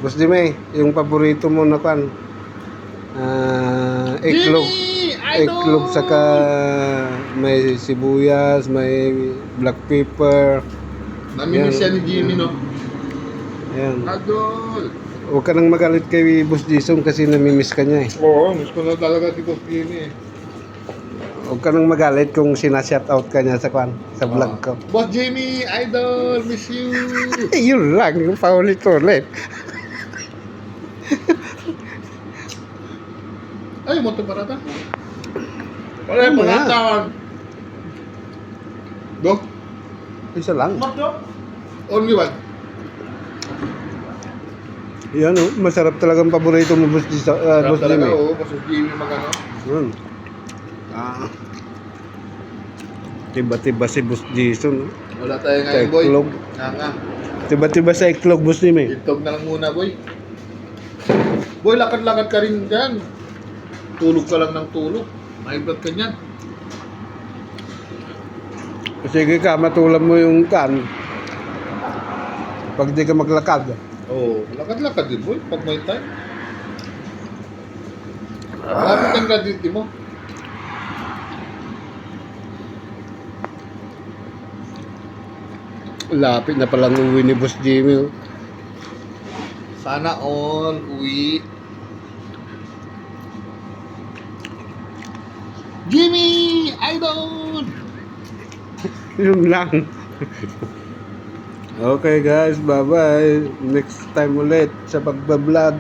Boss Jimmy, yung paborito mo na kan? Iklog. Iklog saka may sibuyas, may black pepper. Namimiss siya ni Jimmy, no? Ayan. Adol! Huwag ka nang magalit kay Boss Jason kasi namimiss ka niya eh. Oo, miss ko na talaga si Boss Jimmy. Huwag ka nang magalit kung sinashoutout ka niya sa vlog ko. Boss Jimmy, idol, miss you! Yun lang, yung paulit-ulit. Ay, mo ito parata. Wala yung pangatawan. Dok? Isa lang. Only one. Yan oh, masarap talagang paborito mo, Boss Sarap talaga, Jimmy. oo. Boss Jimmy magano. Tiba-tiba si Boss Jason. Wala tayo ngayon, boy. Iklog. Nga. Tiba-tiba sa iklog, Boss Jimmy. Itlog na lang muna, boy. Boy, lakad-lakad ka rin dyan. Tulog ka lang ng tulog. Mahiblat ka niyan. Sige ka, matulan mo yung kan. Pag di ka maglakad. Oo, lakad-lakad din, boy. Pag may time. Lapit ang graduate mo. Lapit na palang uwi ni Boss Jimmy. Oh. Sana all uwi. Jimmy! Idol! Yun lang. Okay guys, bye-bye. Next time ulit sa pagbablog.